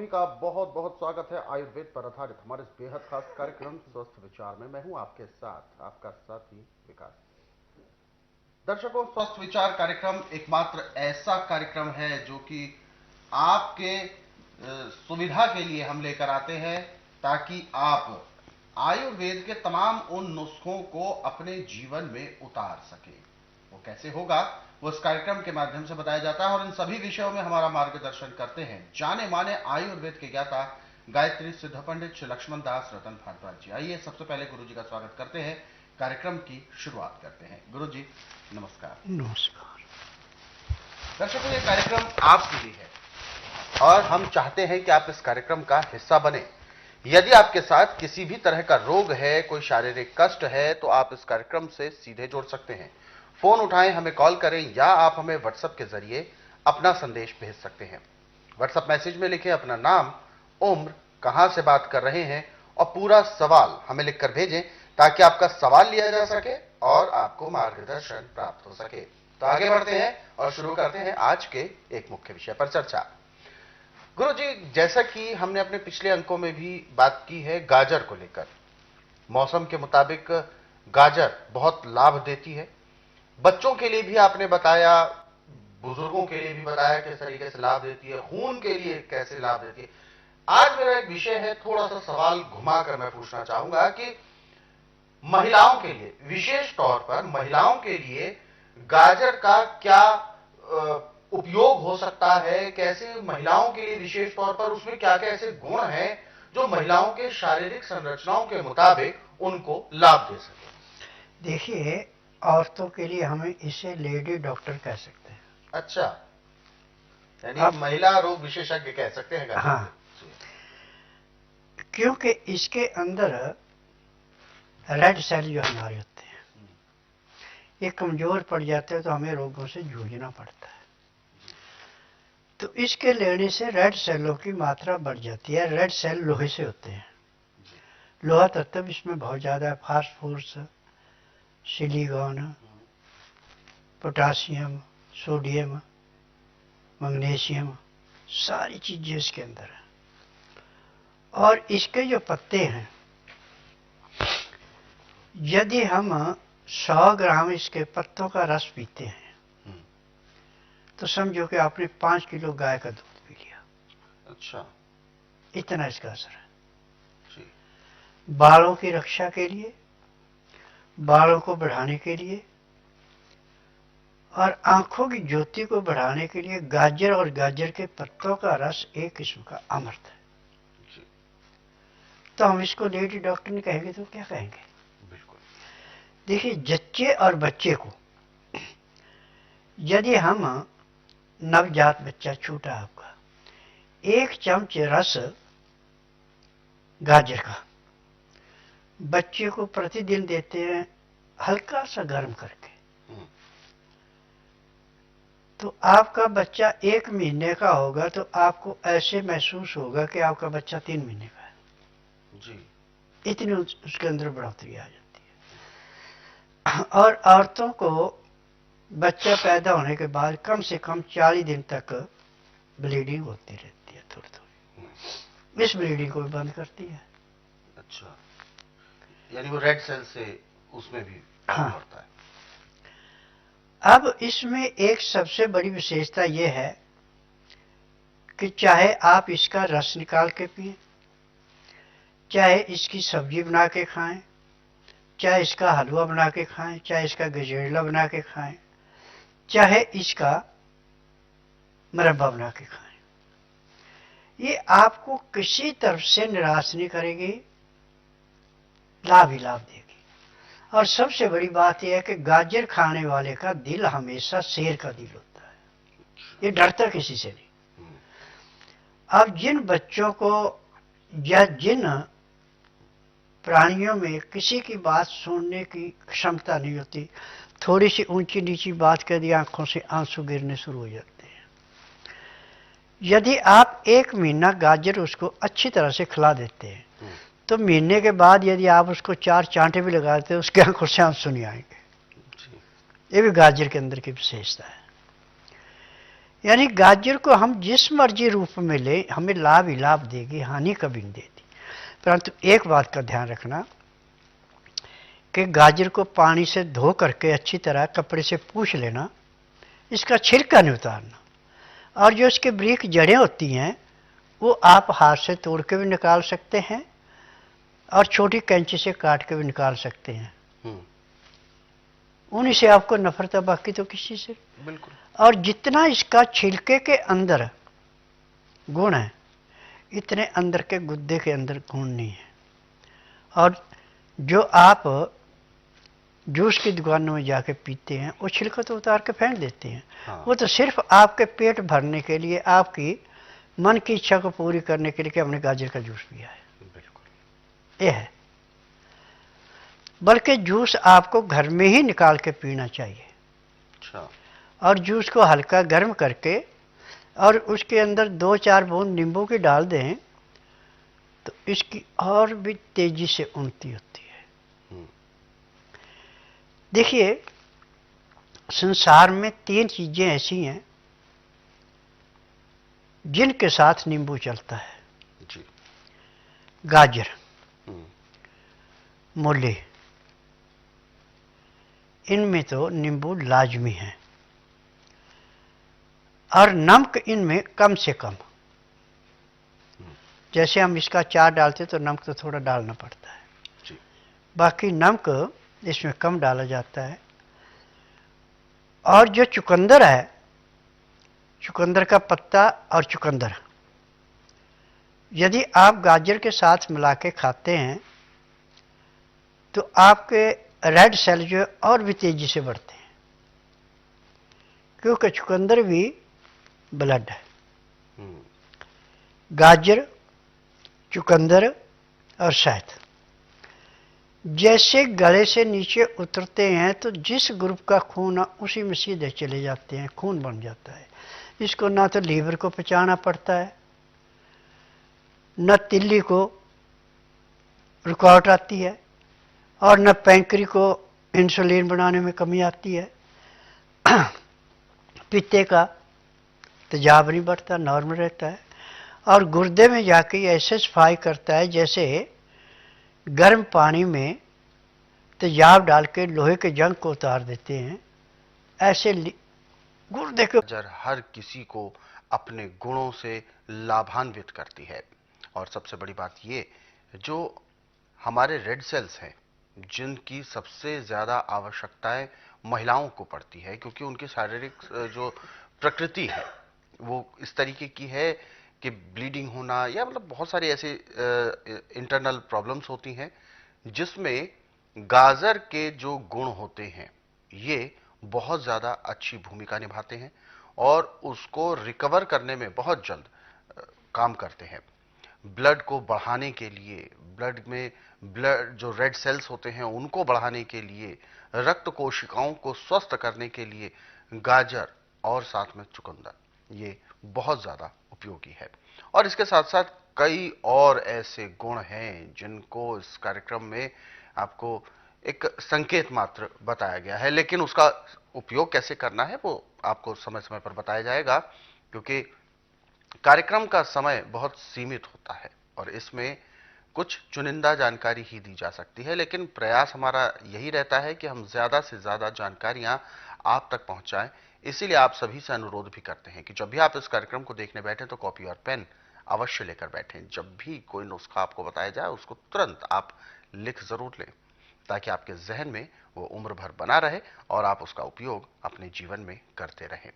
सभी का बहुत बहुत स्वागत है आयुर्वेद पर आधारित हमारे इस बेहद खास कार्यक्रम स्वस्थ विचार में। मैं हूं आपके साथ आपका साथी विकास। दर्शकों, स्वस्थ विचार कार्यक्रम एकमात्र ऐसा कार्यक्रम है जो कि आपके सुविधा के लिए हम लेकर आते हैं ताकि आप आयुर्वेद के तमाम उन नुस्खों को अपने जीवन में उतार सके। वो कैसे होगा, वो इस कार्यक्रम के माध्यम से बताया जाता है और इन सभी विषयों में हमारा मार्गदर्शन करते हैं जाने माने आयुर्वेद के ज्ञाता गायत्री सिद्ध पंडित श्री लक्ष्मण दास रतन भारद्वाज जी। आइए सबसे पहले गुरु जी का स्वागत करते हैं, कार्यक्रम की शुरुआत करते हैं। गुरु जी नमस्कार। नमस्कार। दर्शकों, ये कार्यक्रम आपके लिए है और हम चाहते हैं कि आप इस कार्यक्रम का हिस्सा बने। यदि आपके साथ किसी भी तरह का रोग है, कोई शारीरिक कष्ट है, तो आप इस कार्यक्रम से सीधे जुड़ सकते हैं। फोन उठाएं, हमें कॉल करें या आप हमें व्हाट्सएप के जरिए अपना संदेश भेज सकते हैं। व्हाट्सएप मैसेज में लिखें अपना नाम, उम्र, कहां से बात कर रहे हैं और पूरा सवाल हमें लिखकर भेजें ताकि आपका सवाल लिया जा सके और आपको मार्गदर्शन प्राप्त हो सके। तो आगे बढ़ते हैं और शुरू करते हैं आज के एक मुख्य विषय पर चर्चा। गुरु जी, जैसा कि हमने अपने पिछले अंकों में भी बात की है गाजर को लेकर, मौसम के मुताबिक गाजर बहुत लाभ देती है। बच्चों के लिए भी आपने बताया, बुजुर्गों के लिए भी बताया किस तरीके से लाभ देती है, खून के लिए कैसे लाभ देती है। आज मेरा एक विषय है, थोड़ा सा सवाल घुमाकर मैं पूछना चाहूंगा कि महिलाओं के लिए, विशेष तौर पर महिलाओं के लिए गाजर का क्या उपयोग हो सकता है, कैसे महिलाओं के लिए विशेष तौर पर उसमें क्या क्या ऐसे गुण हैं जो महिलाओं के शारीरिक संरचनाओं के मुताबिक उनको लाभ दे सके। देखिए, औरतों के लिए हमें इसे लेडी डॉक्टर कह सकते हैं। अच्छा, यानी महिला रोग विशेषज्ञ कह सकते हैं गाजर। हाँ, क्योंकि इसके अंदर रेड सेल जो हमारे होते हैं ये कमजोर पड़ जाते हैं तो हमें रोगों से जूझना पड़ता है। तो इसके लेने से रेड सेलों की मात्रा बढ़ जाती है। रेड सेल लोहे से होते हैं, लोहा तत्व इसमें बहुत ज्यादा है, phosphorus, silicon, potassium, sodium, magnesium, सारी चीजें इसके अंदर है। और इसके जो पत्ते हैं, यदि हम 100 ग्राम इसके पत्तों का रस पीते हैं तो समझो कि आपने 5 किलो गाय का दूध पी लिया। अच्छा, इतना इसका असर है जी। बालों की रक्षा के लिए, बालों को बढ़ाने के लिए और आंखों की ज्योति को बढ़ाने के लिए गाजर और गाजर के पत्तों का रस एक किस्म का अमृत है। तो हम इसको लेडी डॉक्टर ने कहेंगे तो क्या कहेंगे? बिल्कुल। देखिए, जच्चे और बच्चे को यदि हम, नवजात बच्चा छोटा आपका, 1 चम्मच रस गाजर का बच्चे को प्रतिदिन देते हैं हल्का सा गर्म करके, तो आपका बच्चा 1 महीने का होगा तो आपको ऐसे महसूस होगा कि आपका बच्चा 3 महीने का है जी। इतनी उसके अंदर बढ़ोतरी आ जाती है। और औरतों को बच्चा पैदा होने के बाद कम से कम 40 दिन तक ब्लीडिंग होती रहती है, थोड़ी थोड़ी। इस ब्लीडिंग को भी बंद करती है। अच्छा, यानी वो रेड सेल से उसमें भी हाँ होता है। अब इसमें एक सबसे बड़ी विशेषता यह है कि चाहे आप इसका रस निकाल के पिए, चाहे इसकी सब्जी बना के खाएं, चाहे इसका हलवा बना के खाएं, चाहे इसका गजेला बना के खाएं, चाहे इसका मुरब्बा बना के खाएं, ये आपको किसी तरफ से निराश नहीं करेगी, लाभ ही लाभ देगी। और सबसे बड़ी बात यह है कि गाजर खाने वाले का दिल हमेशा शेर का दिल होता है, ये डरता किसी से नहीं। अब जिन बच्चों को या जिन प्राणियों में किसी की बात सुनने की क्षमता नहीं होती, थोड़ी सी ऊंची नीची बात कह दी आंखों से आंसू गिरने शुरू हो जाते हैं। यदि आप 1 महीना गाजर उसको अच्छी तरह से खिला देते हैं तो महीने के बाद यदि आप उसको 4 चांटे भी लगा देते हैं उसके आंखों से आंसू नहीं आएंगे। ये भी गाजर के अंदर की विशेषता है। यानी गाजर को हम जिस मर्जी रूप में ले, हमें लाभ ही लाभ देगी, हानि कभी नहीं देती। परंतु एक बात का ध्यान रखना कि गाजर को पानी से धो करके अच्छी तरह कपड़े से पूछ लेना, इसका छिलका नहीं उतारना। और जो इसके बारीक जड़ें होती हैं वो आप हाथ से तोड़ के भी निकाल सकते हैं और छोटी कैंची से काट के भी निकाल सकते हैं। उन्हीं से आपको नफरत है, बाकी तो किसी से। बिल्कुल। और जितना इसका छिलके के अंदर गुण है, इतने अंदर के गुद्दे के अंदर गुण नहीं है। और जो आप जूस की दुकानों में जाके पीते हैं वो छिलका तो उतार के फेंक देते हैं। हाँ। वो तो सिर्फ आपके पेट भरने के लिए, आपकी मन की इच्छा को पूरी करने के लिए कि हमने गाजर का जूस पिया है, बिल्कुल ये है। बल्कि जूस आपको घर में ही निकाल के पीना चाहिए। अच्छा। और जूस को हल्का गर्म करके और उसके अंदर 2-4 बूंद नींबू की डाल दें तो इसकी और भी तेजी से उन्नति होती है। देखिए, संसार में 3 चीजें ऐसी हैं जिनके साथ नींबू चलता है जी। गाजर, मूली, इनमें तो नींबू लाजमी है। और नमक इनमें कम से कम। जैसे हम इसका अचार डालते तो नमक तो थोड़ा डालना पड़ता है जी। बाकी नमक इसमें कम डाला जाता है। और जो चुकंदर है, चुकंदर का पत्ता और चुकंदर यदि आप गाजर के साथ मिला के खाते हैं तो आपके रेड सेल जो है और भी तेजी से बढ़ते हैं, क्योंकि चुकंदर भी ब्लड है। गाजर, चुकंदर और शहद जैसे गले से नीचे उतरते हैं तो जिस ग्रुप का खून है उसी में सीधे चले जाते हैं, खून बन जाता है। इसको ना तो लीवर को पचाना पड़ता है, न तिल्ली को रुकावट आती है और न पैंक्री को इंसुलिन बनाने में कमी आती है। पित्ते का तेजाब नहीं बढ़ता, नॉर्मल रहता है। और गुर्दे में जाके ऐसे सफाई करता है जैसे गर्म पानी में तेजाब डाल के लोहे के जंग को उतार देते हैं, ऐसे गुर्दे के। हर किसी को अपने गुणों से लाभान्वित करती है। और सबसे बड़ी बात ये, जो हमारे रेड सेल्स हैं जिनकी सबसे ज्यादा आवश्यकताएं महिलाओं को पड़ती है, क्योंकि उनकी शारीरिक जो प्रकृति है वो इस तरीके की है कि ब्लीडिंग होना या मतलब बहुत सारी ऐसी इंटरनल प्रॉब्लम्स होती हैं जिसमें गाजर के जो गुण होते हैं ये बहुत ज्यादा अच्छी भूमिका निभाते हैं और उसको रिकवर करने में बहुत जल्द काम करते हैं। ब्लड को बढ़ाने के लिए, ब्लड में ब्लड जो रेड सेल्स होते हैं उनको बढ़ाने के लिए, रक्त कोशिकाओं को स्वस्थ करने के लिए गाजर और साथ में चुकंदर ये बहुत ज्यादा उपयोगी है। और इसके साथ साथ कई और ऐसे गुण हैं जिनको इस कार्यक्रम में आपको एक संकेत मात्र बताया गया है, लेकिन उसका उपयोग कैसे करना है वो आपको समय समय पर बताया जाएगा, क्योंकि कार्यक्रम का समय बहुत सीमित होता है और इसमें कुछ चुनिंदा जानकारी ही दी जा सकती है। लेकिन प्रयास हमारा यही रहता है कि हम ज्यादा से ज्यादा जानकारियां आप तक पहुंचाएं। इसीलिए आप सभी से अनुरोध भी करते हैं कि जब भी आप इस कार्यक्रम को देखने बैठे तो कॉपी और पेन अवश्य लेकर बैठें। जब भी कोई नुस्खा आपको बताया जाए उसको तुरंत आप लिख जरूर लें, ताकि आपके जहन में वो उम्र भर बना रहे और आप उसका उपयोग अपने जीवन में करते रहें।